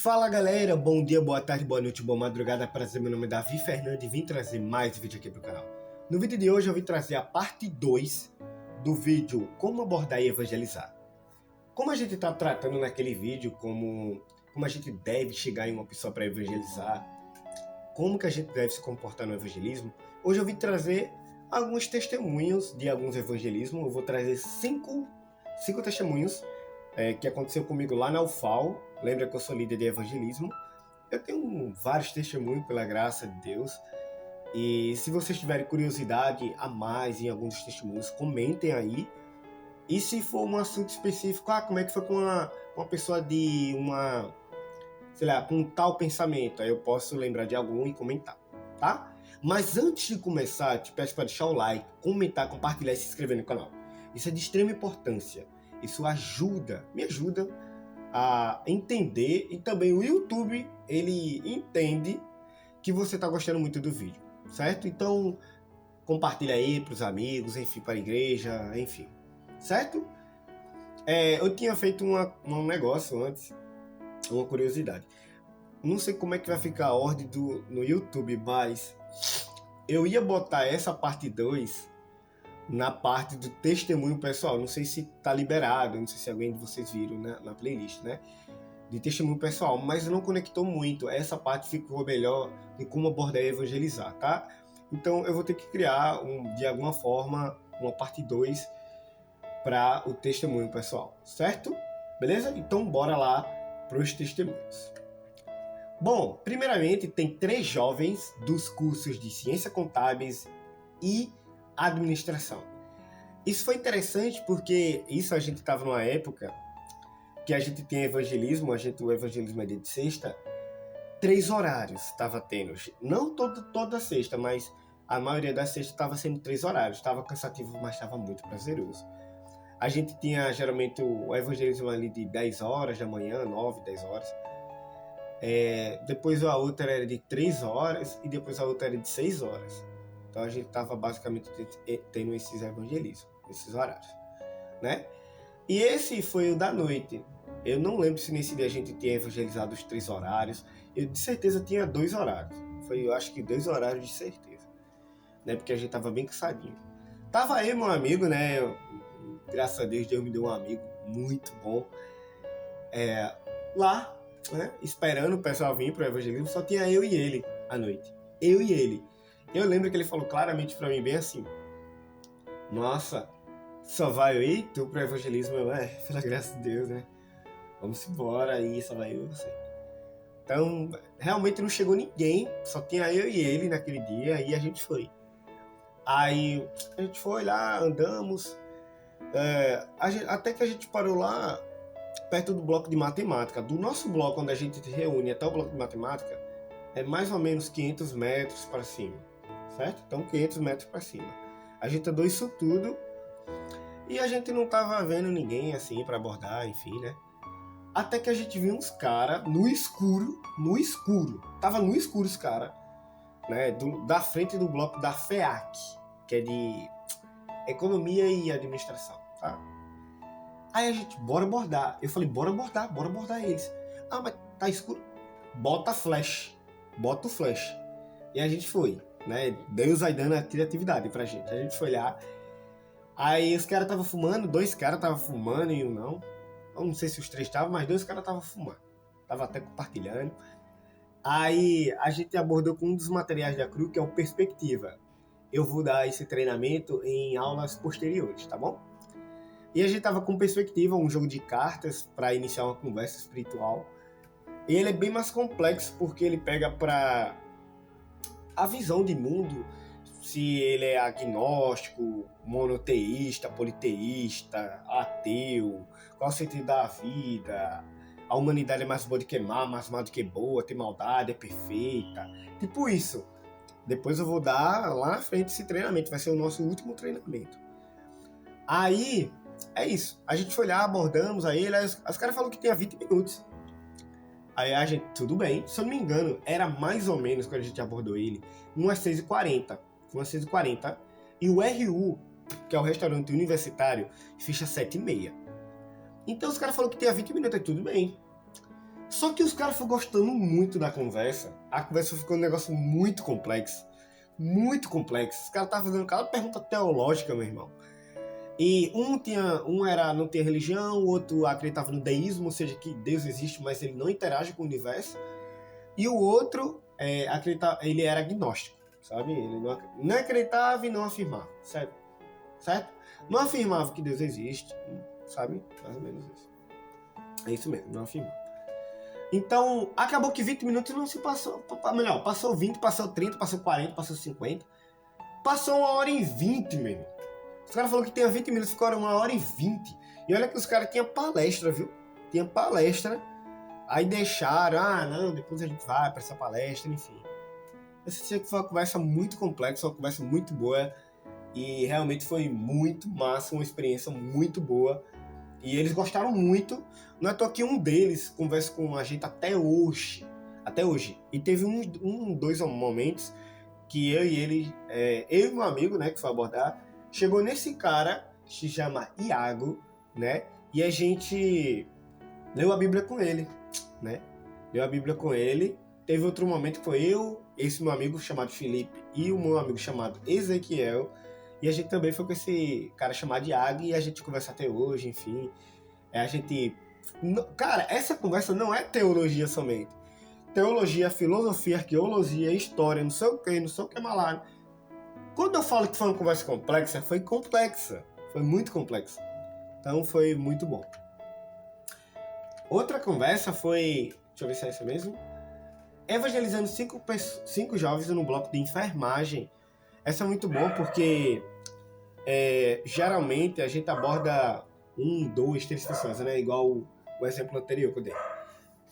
Fala galera, bom dia, boa tarde, boa noite, boa madrugada, prazer, meu nome é Davi Fernandes e vim trazer mais vídeo aqui pro canal. No vídeo de hoje eu vim trazer a parte 2 do vídeo Como abordar e evangelizar. Como a gente está tratando naquele vídeo, como a gente deve chegar em uma pessoa para evangelizar, como que a gente deve se comportar no evangelismo, hoje eu vim trazer alguns testemunhos de alguns evangelismos. Eu vou trazer cinco testemunhos que aconteceu comigo lá na UFAL. Lembra que eu sou líder de evangelismo. Eu tenho vários testemunhos pela graça de Deus. E se vocês tiverem curiosidade a mais em alguns dos testemunhos, comentem aí. E se for um assunto específico, como é que foi com uma pessoa de com um tal pensamento, aí eu posso lembrar de algum e comentar, tá? Mas antes de começar, te peço para deixar o like, comentar, compartilhar e se inscrever no canal. Isso é de extrema importância. Isso me ajuda a entender, e também o YouTube, ele entende que você está gostando muito do vídeo, certo? Então, compartilha aí para os amigos, enfim, para a igreja, enfim, certo? Eu tinha feito um negócio antes, uma curiosidade. Não sei como é que vai ficar a ordem no YouTube, mas eu ia botar essa parte 2 na parte do testemunho pessoal. Não sei se tá liberado, não sei se alguém de vocês viram na playlist, né? De testemunho pessoal, mas não conectou muito. Essa parte ficou melhor de como abordar e evangelizar, tá? Então eu vou ter que criar, de alguma forma, uma parte 2 para o testemunho pessoal, certo? Beleza? Então bora lá para os testemunhos. Bom, primeiramente tem 3 jovens dos cursos de Ciência Contábeis e Administração. Isso foi interessante porque a gente estava numa época que a gente tem evangelismo, o evangelismo é dia de sexta, 3 horários estava tendo. Não toda sexta, mas a maioria das sextas estava sendo 3 horários. Estava cansativo, mas estava muito prazeroso. A gente tinha geralmente o evangelismo ali de 10 horas da manhã, 9, 10 horas. Depois a outra era de 3 horas e depois a outra era de 6 horas. Então a gente estava basicamente tendo esses evangelismos, esses horários, né? E esse foi o da noite. Eu não lembro se nesse dia a gente tinha evangelizado os 3 horários. Eu de certeza tinha 2 horários. Eu acho que 2 horários de certeza, né? Porque a gente tava bem cansadinho. Tava aí meu amigo, né? Graças a Deus me deu um amigo muito bom. Lá, né? Esperando o pessoal vir pro evangelismo, só tinha eu e ele à noite. Eu e ele. Eu lembro que ele falou claramente pra mim, bem assim: nossa, só vai eu e tu pro evangelismo? Pela graça de Deus, né? Vamos embora, aí só vai eu e você. Então, realmente não chegou ninguém, só tinha eu e ele naquele dia, e a gente foi. Aí, a gente foi lá, andamos, até que a gente parou lá, perto do bloco de matemática. Do nosso bloco, onde a gente se reúne até o bloco de matemática, é mais ou menos 500 metros para cima, certo? Então 500 metros para cima. A gente andou isso tudo e a gente não tava vendo ninguém assim para abordar, enfim, né? Até que a gente viu uns caras no escuro, tava no escuro os caras, né? Da frente do bloco da FEAC, que é de Economia e Administração, tá? Aí a gente, bora abordar. Eu falei, bora abordar eles. Mas tá escuro. Bota o flash. E a gente foi, né? Deus vai dando a criatividade pra gente. A gente foi lá. Aí os caras estavam fumando, 2 caras estavam fumando e um não. Eu não sei se os 3 estavam, mas 2 caras estavam fumando. Tava até compartilhando. Aí a gente abordou com um dos materiais da CRU, que é o Perspectiva. Eu vou dar esse treinamento em aulas posteriores, tá bom? E a gente tava com Perspectiva, um jogo de cartas para iniciar uma conversa espiritual. E ele é bem mais complexo porque ele pega para a visão de mundo, se ele é agnóstico, monoteísta, politeísta, ateu, qual o sentido da vida, a humanidade é mais boa do que má, mais má do que boa, tem maldade, é perfeita, tipo isso. Depois eu vou dar lá na frente esse treinamento, vai ser o nosso último treinamento. Aí, é isso, a gente foi lá, abordamos aí ele, os caras falaram que tinha 20 minutos. Aí a gente, tudo bem, se eu não me engano, era mais ou menos quando a gente abordou ele, umas 6h40. E o RU, que é o restaurante universitário, fecha 7h30. Então os caras falaram que tinha 20 minutos, aí tudo bem. Só que os caras foram gostando muito da conversa. A conversa ficou um negócio muito complexo. Muito complexo. Os caras estavam fazendo cada pergunta teológica, meu irmão. E não tinha religião, o outro acreditava no deísmo, ou seja, que Deus existe, mas ele não interage com o universo. E o outro ele era agnóstico, sabe? Ele não acreditava e não afirmava, certo? Não afirmava que Deus existe, sabe? Mais ou menos isso. É isso mesmo, não afirmava. Então, acabou que 20 minutos não se passou. Melhor, passou 20, passou 30, passou 40, passou 50. Passou 1h20, meu irmão. Os caras falaram que tinha 20 minutos, ficaram 1h20. E olha que os caras tinham palestra, viu? Tinha palestra. Aí deixaram, não, depois a gente vai para essa palestra, enfim. Eu sei que foi uma conversa muito complexa, uma conversa muito boa. E realmente foi muito massa, uma experiência muito boa. E eles gostaram muito. Não é à toa que um deles conversa com a gente até hoje. Até hoje. E teve dois momentos que eu e meu amigo, né, que foi abordar, chegou nesse cara, que se chama Iago, né? E a gente leu a Bíblia com ele, né? Leu a Bíblia com ele. Teve outro momento que foi eu, esse meu amigo chamado Felipe e o meu amigo chamado Ezequiel. E a gente também foi com esse cara chamado Iago e a gente conversa até hoje, enfim. Cara, essa conversa não é teologia somente. Teologia, filosofia, arqueologia, história, não sei o que malado. Quando eu falo que foi uma conversa complexa, foi complexa. Foi muito complexa. Então foi muito bom. Outra conversa foi... Deixa eu ver se é isso mesmo. Evangelizando 5 jovens no bloco de enfermagem. Essa é muito bom porque geralmente a gente aborda 1, 2, 3 pessoas, né? Igual o exemplo anterior que eu dei.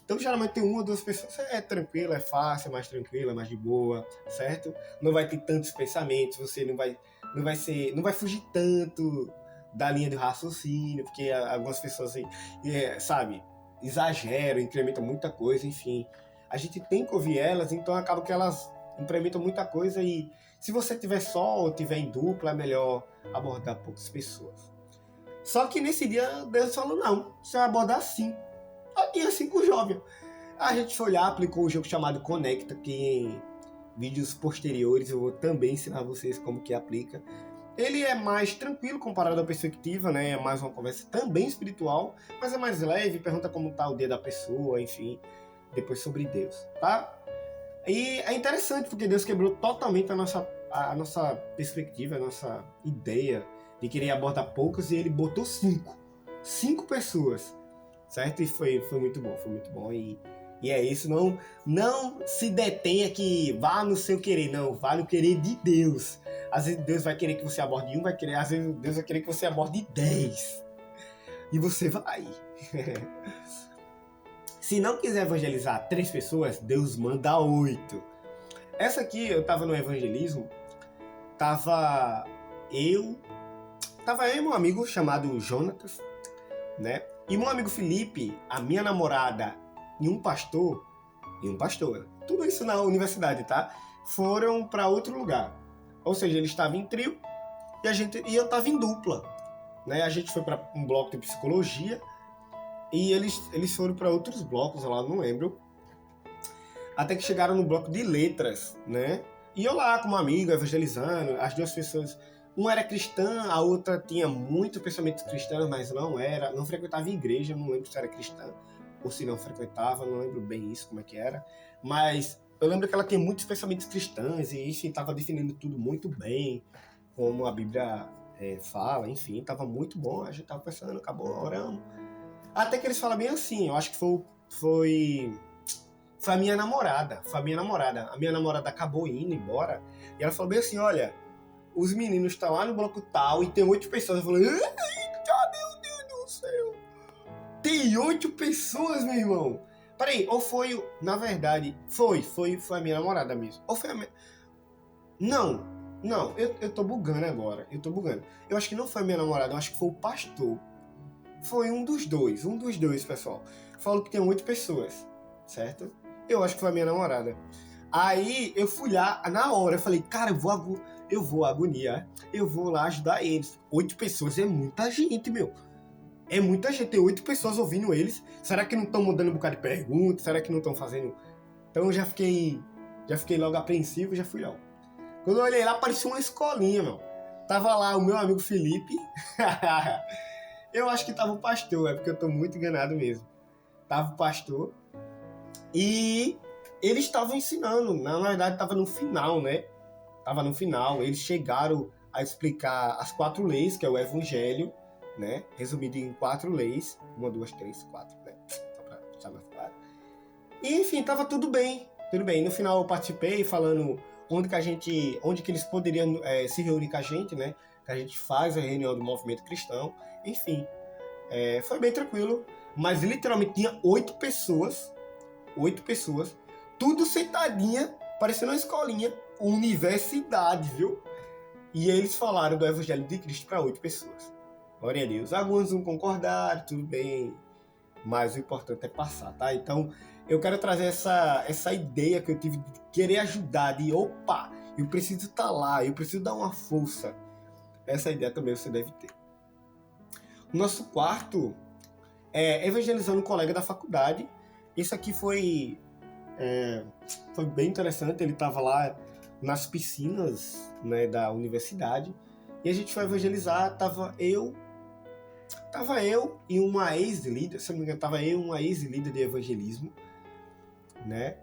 Então geralmente tem 1 ou 2 pessoas. É tranquilo, é fácil, é mais tranquilo, é mais de boa, certo? Não vai ter tantos pensamentos, você não vai fugir tanto da linha do raciocínio, porque algumas pessoas, sabe, exageram, incrementam muita coisa, enfim. A gente tem que ouvir elas, então acaba que elas incrementam muita coisa e se você tiver só ou tiver em dupla, é melhor abordar poucas pessoas. Só que nesse dia, Deus falou, não, você vai abordar 5. Só tinha 5 jovens. A gente foi olhar, aplicou um jogo chamado Conecta, que em vídeos posteriores eu vou também ensinar vocês como que aplica. Ele é mais tranquilo comparado à perspectiva, né? É mais uma conversa também espiritual, mas é mais leve, pergunta como tá o dia da pessoa, enfim, depois sobre Deus, tá? E é interessante porque Deus quebrou totalmente a nossa perspectiva, a nossa ideia de querer abordar poucas e ele botou 5. 5 pessoas, certo? E foi muito bom. E é isso, não se detenha que vá no seu querer, não, vá no querer de Deus. Às vezes Deus vai querer que você aborde 1, às vezes Deus vai querer que você aborde 10. E você vai. Se não quiser evangelizar 3 pessoas, Deus manda 8. Essa aqui, eu tava no evangelismo, tava eu e meu amigo chamado Jonatas, né? E meu amigo Felipe, a minha namorada e um pastor, tudo isso na universidade, tá? Foram para outro lugar. Ou seja, ele estava em trio e eu estava em dupla, né? A gente foi para um bloco de psicologia e eles foram para outros blocos lá, não lembro. Até que chegaram no bloco de letras, né? E eu lá como amigo, evangelizando, as 2 pessoas, uma era cristã, a outra tinha muito pensamento cristão, mas não frequentava igreja, não lembro se era cristã ou se não frequentava, não lembro bem isso, como é que era. Mas eu lembro que ela tinha muitos pensamentos cristãos e isso estava definindo tudo muito bem, como a Bíblia fala, enfim, estava muito bom, a gente estava pensando, acabou orando. Até que eles falam bem assim, eu acho que foi a minha namorada. A minha namorada acabou indo embora e ela falou bem assim, olha, os meninos estão lá no bloco tal e tem 8 pessoas. Eu falei, eita, meu Deus do céu. Tem 8 pessoas, meu irmão. Peraí, ou foi, na verdade, foi a minha namorada mesmo. Ou foi a minha... Não, eu tô bugando agora, Eu acho que não foi a minha namorada, eu acho que foi o pastor. Foi um dos dois, pessoal. Falou que tem 8 pessoas, certo? Eu acho que foi a minha namorada. Aí eu fui lá, na hora, eu falei, cara, eu vou agoniar, eu vou lá ajudar eles. 8 pessoas é muita gente, meu. É muita gente, tem 8 pessoas ouvindo eles. Será que não estão mandando um bocado de perguntas? Será que não estão fazendo... Então eu já fiquei logo apreensivo e já fui logo. Quando eu olhei lá, parecia uma escolinha, meu. Tava lá o meu amigo Felipe. Eu acho que tava o pastor, é porque eu tô muito enganado mesmo. Tava o pastor. E eles estavam ensinando. Na verdade, tava no final, né? Tava no final. Eles chegaram a explicar as 4 leis, que é o Evangelho, né? Resumido em 4 leis. 1, 2, 3, 4, né? Só pra deixar mais claro. E, enfim, tava tudo bem. Tudo bem. No final eu participei falando onde que eles poderiam se reunir com a gente, né? Que a gente faz a reunião do movimento cristão. Enfim, foi bem tranquilo. Mas literalmente tinha 8 pessoas, tudo sentadinha, parecendo uma escolinha, universidade, viu? E eles falaram do Evangelho de Cristo para 8 pessoas. Glória a Deus. Alguns não concordaram, tudo bem, mas o importante é passar, tá? Então, eu quero trazer essa ideia que eu tive de querer ajudar, de opa, eu preciso estar lá, eu preciso dar uma força. Essa ideia também você deve ter. O nosso quarto é evangelizando um colega da faculdade. Isso aqui foi bem interessante. Ele estava lá nas piscinas, né, da universidade e a gente foi evangelizar. Tava eu e uma ex-líder, se não me engano, tava eu e uma ex-líder de evangelismo, né?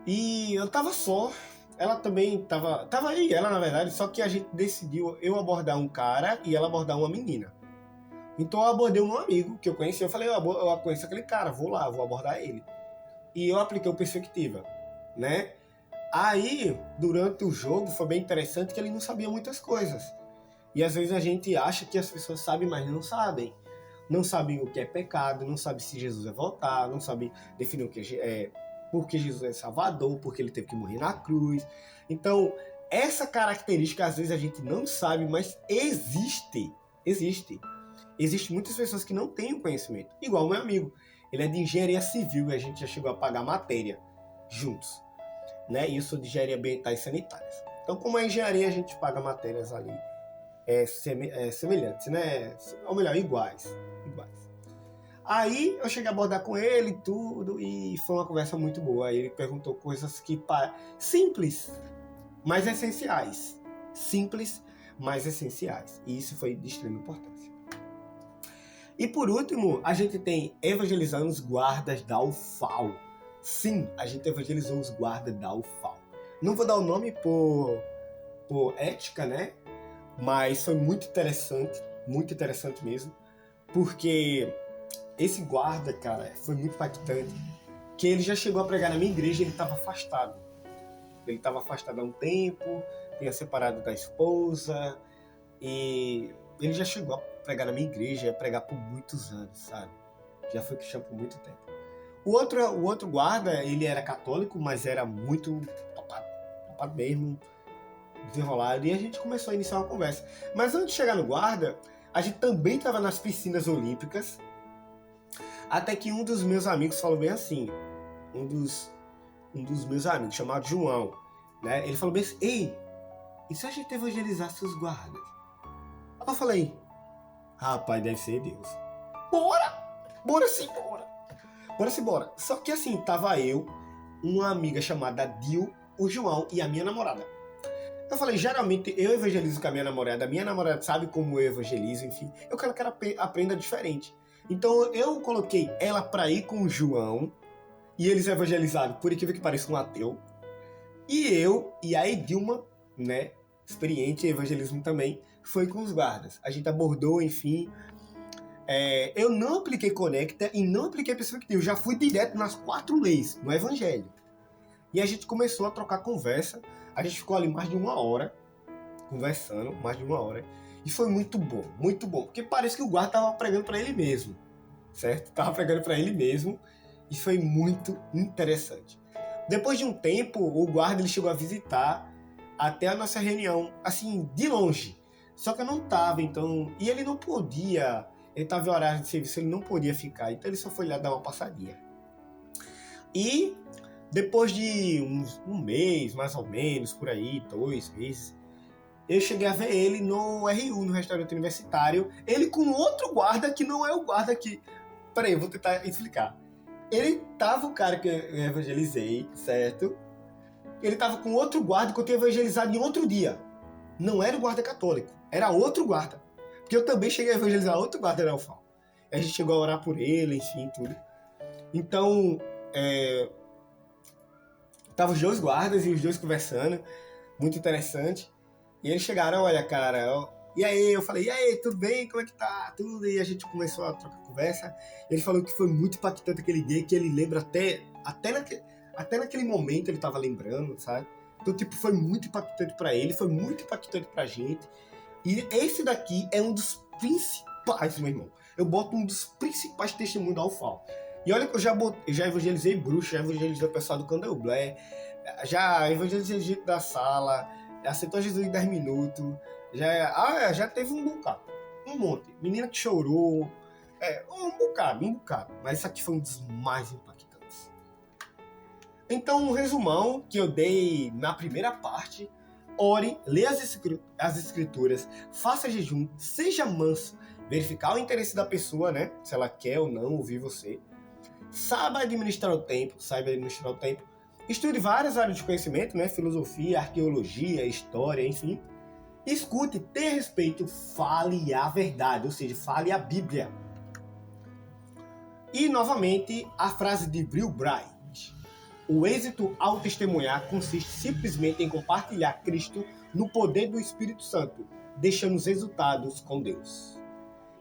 E eu tava só, ela também tava eu e ela, na verdade, só que a gente decidiu eu abordar um cara e ela abordar uma menina. Então eu abordei um amigo que eu conheci, eu falei, eu conheço aquele cara, vou lá, vou abordar ele. E eu apliquei o perspectiva, né? Aí, durante o jogo, foi bem interessante que ele não sabia muitas coisas. E às vezes a gente acha que as pessoas sabem, mas não sabem. Não sabem o que é pecado, não sabem se Jesus vai voltar, não sabem definir o que por que Jesus é Salvador, porque ele teve que morrer na cruz. Então, essa característica às vezes a gente não sabe, mas existe. Existem muitas pessoas que não têm o conhecimento. Igual o meu amigo. Ele é de engenharia civil e a gente já chegou a pagar matéria juntos, né? E eu sou de engenharia ambiental e sanitárias. Então, como é engenharia, a gente paga matérias ali semelhantes, né? Ou melhor, iguais. Aí eu cheguei a abordar com ele e tudo, e foi uma conversa muito boa. Aí ele perguntou coisas que simples, mas essenciais. Simples, mas essenciais. E isso foi de extrema importância. E por último, a gente tem evangelizando os guardas da UFAL. Sim, a gente evangelizou os guardas da UFAL. Não vou dar o nome por ética, né? Mas foi muito interessante mesmo, porque esse guarda, cara, foi muito impactante, que ele já chegou a pregar na minha igreja e ele estava afastado. Ele estava afastado há um tempo, tinha separado da esposa, e ele já chegou a pregar na minha igreja, ia pregar por muitos anos, sabe? Já foi cristão por muito tempo. O outro guarda, ele era católico, mas era muito topado mesmo, desenrolado, e a gente começou a iniciar uma conversa. Mas antes de chegar no guarda, a gente também estava nas piscinas olímpicas, até que um dos meus amigos falou bem assim, um dos meus amigos, chamado João, né? Ele falou bem assim, ei, e se a gente evangelizasse os guardas? Eu falei, rapaz, deve ser Deus. Bora sim. Só que assim, tava eu, uma amiga chamada Dil, o João e a minha namorada. Eu falei, geralmente eu evangelizo com a minha namorada sabe como eu evangelizo, enfim. Eu quero que ela aprenda diferente. Então eu coloquei ela pra ir com o João, e eles evangelizaram, por incrível que pareça, um ateu. E eu e a Edilma, né, experiente em evangelismo também, foi com os guardas. A gente abordou, enfim. Eu não apliquei Conecta e não apliquei Perspectiva. Eu já fui direto nas 4 leis, no Evangelho. E a gente começou a trocar conversa. A gente ficou ali mais de 1 hora, conversando, mais de 1 hora. E foi muito bom. Porque parece que o guarda estava pregando para ele mesmo, certo? Estava pregando para ele mesmo. E foi muito interessante. Depois de um tempo, o guarda ele chegou a visitar até a nossa reunião, assim, de longe. Só que eu não estava, então... E ele não podia... Ele estava em horário de serviço, ele não podia ficar. Então ele só foi lá dar uma passadinha. E depois de um mês, mais ou menos, por aí, 2 meses, eu cheguei a ver ele no RU, no restaurante universitário, ele com outro guarda que não é o guarda que... Peraí, eu vou tentar explicar. Ele tava o cara que eu evangelizei, certo? Ele tava com outro guarda que eu tinha evangelizado em outro dia. Não era o guarda católico, era outro guarda. Porque eu também cheguei a evangelizar outro guarda da UFAL. A gente chegou a orar por ele, enfim, tudo. Então, tava os dois guardas e os dois conversando, muito interessante. E eles chegaram, olha, cara, e aí? Eu falei, e aí, tudo bem? Como é que tá? Tudo. E a gente começou a trocar conversa. Ele falou que foi muito impactante aquele dia, que ele lembra até naquele momento ele tava lembrando, sabe? Então, tipo, foi muito impactante pra ele, foi muito impactante pra gente. E esse daqui é um dos principais, meu irmão. Eu boto um dos principais testemunhos da UFAL. E olha que eu já evangelizei bruxo, já evangelizei o pessoal do Candomblé, já evangelizei gente da sala, aceitou Jesus em 10 minutos, já teve um bocado, um monte. Menina que chorou, um bocado. Mas isso aqui foi um dos mais impactantes. Então, um resumão que eu dei na primeira parte: ore, lê as escrituras, faça jejum, seja manso, verificar o interesse da pessoa, né? Se ela quer ou não ouvir você. Saiba administrar o tempo, Estude várias áreas de conhecimento, né? Filosofia, arqueologia, história, enfim. Escute, tenha respeito, fale a verdade, ou seja, fale a Bíblia. E, novamente, a frase de Bill Bright: o êxito ao testemunhar consiste simplesmente em compartilhar Cristo no poder do Espírito Santo, deixando os resultados com Deus.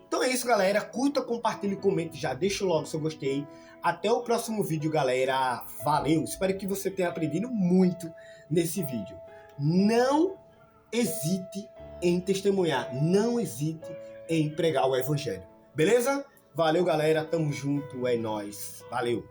Então é isso, galera. Curta, compartilhe, comente, já deixa logo seu gostei. Até o próximo vídeo, galera. Valeu! Espero que você tenha aprendido muito nesse vídeo. Não hesite em testemunhar, não hesite em pregar o Evangelho. Beleza? Valeu, galera. Tamo junto, é nóis. Valeu!